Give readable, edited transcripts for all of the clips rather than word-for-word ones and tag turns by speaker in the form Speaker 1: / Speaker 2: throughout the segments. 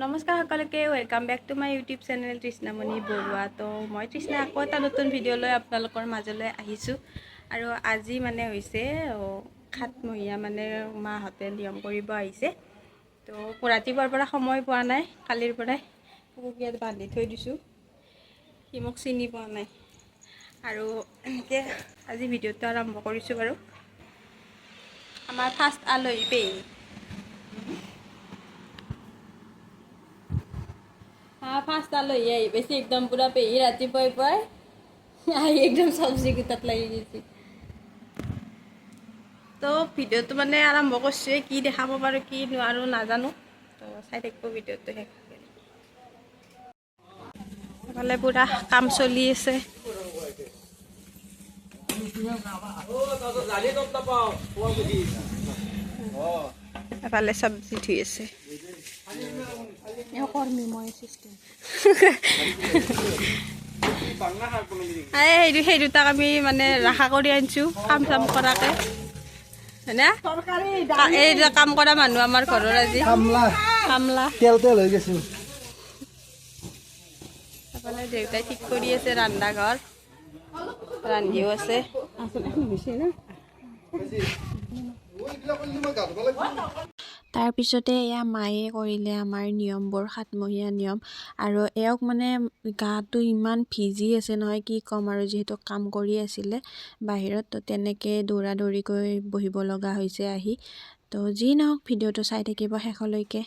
Speaker 1: নমস্কাৰ সকলোকে welcome back to my YouTube channel Trishnamoni Baruah. তো মই তৃষ্ণা আকৌ এটা নতুন ভিডিঅ' লৈ আপোনালোকৰ মাজলৈ আহিছোঁ। আৰু আজি মানে হৈছে সাতমহীয়া মানে মাহঁতে নিয়ম কৰিব আহিছে। তো ৰাতিপুৱাৰ পৰা সময় পোৱা নাই, কালিৰ পৰাই কুকুৰক বান্ধি থৈ দিছোঁ, সি মোক চিনি পোৱা নাই। আৰু এনেকৈ আজি ভিডিঅ'টো আৰম্ভ কৰিছোঁ বাৰু। আমাৰ ফাৰ্ষ্ট আলহী পেহী। ফাৰ্ষ্ট আলহী আহি পাইছে একদম পুৰা পেহী ৰাতিপুৱাই পুৱাই আহি একদম চব্জি গোটাত লাগি গৈছে। তো ভিডিঅ'টো মানে আৰম্ভ কৰিছোৱে, কি দেখাব পাৰোঁ কি নোৱাৰোঁ নাজানো। তো চাই থাকিব ভিডিঅ'টো শেষ। এফালে পুৰা কাম চলি আছে। এফালে চব্জি ধুই আছে। সেই দুটাক আমি মানে ৰাখা কৰি আনিছোঁ কাম চাম কৰাকে, হয়নে? এই কাম কৰা মানুহ আমাৰ ঘৰৰ আজি কামলা হৈ গৈছে। এফালে দেউতাই ঠিক কৰি আছে ৰন্ধা ঘৰ, ৰান্ধিও আছে। তাৰপিছতে এয়া মায়ে কৰিলে আমাৰ নিয়মবোৰ, সাতমহীয়া নিয়ম। আৰু এওক মানে গাটো ইমান ভিজি আছে নহয়, কি ক'ম আৰু, যিহেতু কাম কৰি আছিলে বাহিৰত, তো তেনেকৈ দৌৰা দৌৰিকৈ বহিব লগা হৈছে আহি। তো যি নহওক ভিডিঅ'টো চাই থাকিব শেষলৈকে।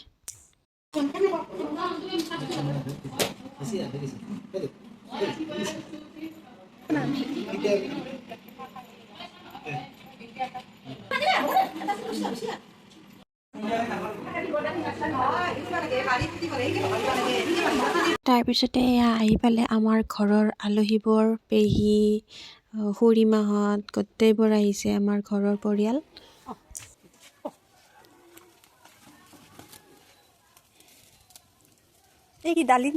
Speaker 1: তাৰপিছতে এয়া আহি পালে আমাৰ ঘৰৰ আলহীবোৰ, পেহী, খুৰীমাহঁত গোটেইবোৰ আহিছে, আমাৰ ঘৰৰ পৰিয়াল। এই কি দালি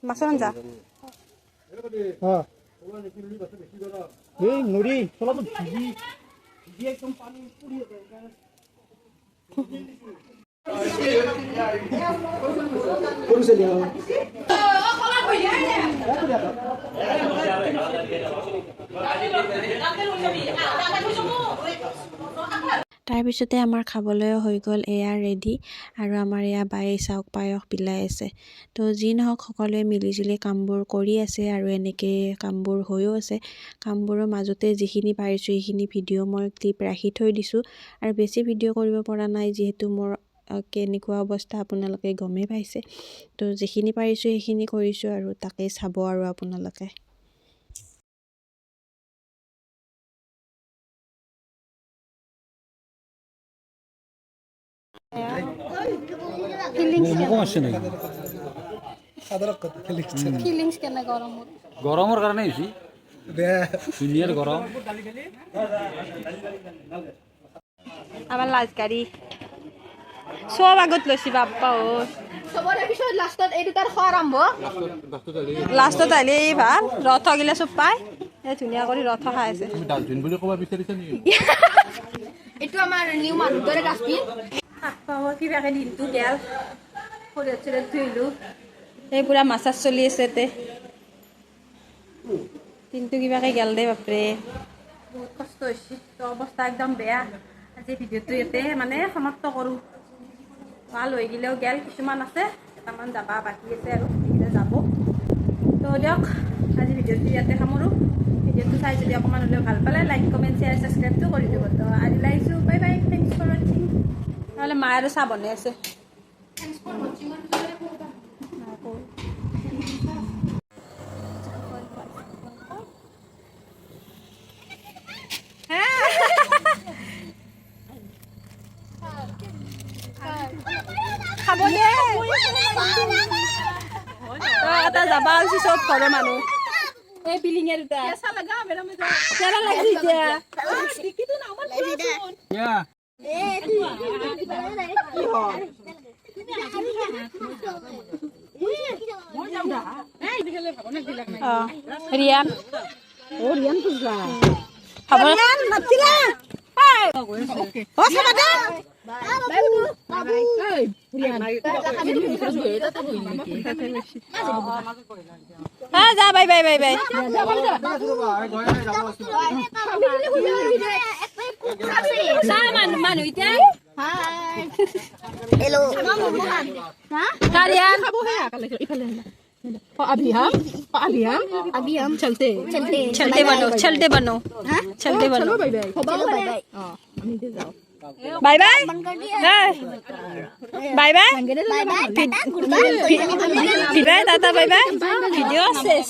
Speaker 1: মাছৰ আঞ্জা? তাৰপিছতে আমাৰ খাবলৈও হৈ গ'ল, এয়া ৰেডি। আৰু আমাৰ এয়া বায়ে চাওক পায়স বিলাই আছে। তো যি নহওক সকলোৱে মিলিজুলি কামবোৰ কৰি আছে আৰু এনেকৈ কামবোৰ হৈও আছে। কামবোৰৰ মাজতে যিখিনি পাৰিছোঁ সেইখিনি ভিডিঅ' মই ক্লিপ ৰাখি থৈ দিছোঁ। আৰু বেছি ভিডিঅ' কৰিব পৰা নাই, যিহেতু মোৰ কেনেকুৱা অৱস্থা আপোনালোকে গমেই পাইছে। তো যিখিনি পাৰিছোঁ সেইখিনি কৰিছোঁ আৰু তাকেই চাব আৰু আপোনালোকে।
Speaker 2: গৰমৰ কাৰণে হৈছে, ধুনীয়াৰ গৰম।
Speaker 1: আমাৰ লাজগাড়ী চব আগত লৈছে বাপ্পা। লাষ্টত আহিলে এই ভাল ৰথ গিলা চব পাই ধুনীয়া কৰি ৰথ খাই আছে।
Speaker 2: ডাষ্টবিন বুলি ক'ব বিচাৰিছে নেকি?
Speaker 1: এইটো আমাৰ নিউ মানুহ দৰে ডাষ্টবিন। শাক পাব কিবাকে দিনটো গেল, শৰীৰত চৰীৰত ধুইলোঁ। এই পুৰা মাছাজ চলি আছে তে দিনটো কিবাকে গেল দে বাপৰে, বহুত কষ্ট হৈছে। তো অৱস্থা একদম বেয়া। আজি ভিডিঅ'টো ইয়াতে মানে সমাপ্ত কৰোঁ। ভাল হৈ গ'লেও গেল, কিছুমান আছে, কেইটামান যাবা বাকী আছে আৰু সেইকেইটা যাব। তো দিয়ক আজি ভিডিঅ'টো ইয়াতে সামৰোঁ। ভিডিঅ'টো চাই যদি অকণমান হ'লেও ভাল পালে লাইক কমেণ্ট শ্বেয়াৰ ছাবস্ক্ৰাইবটো কৰি দিব। তো আজি লাইছোঁ, বাই বাই, থেংকছ ফৰ ৱাচিং। নহ'লে মায়ে আৰু চাহ বনাই আছে। খাব দে এটা যাবা হৈছে চব ঘৰৰ মানুহ। এই বিলিঙে দুটা কেৰা লাগি ৰিয়ান যা বাই বাই বাই বাই মানুহ এতিয়া
Speaker 3: Hello.
Speaker 1: কাৰিয়ান
Speaker 3: Abiyam. Chalte.
Speaker 1: চলতে বনো
Speaker 3: हाँ?
Speaker 1: চলতে বনো
Speaker 3: चलो bye bye.
Speaker 1: Bye bye bye bye
Speaker 3: Bye bye.
Speaker 1: Bye tata bye bye video' শেষ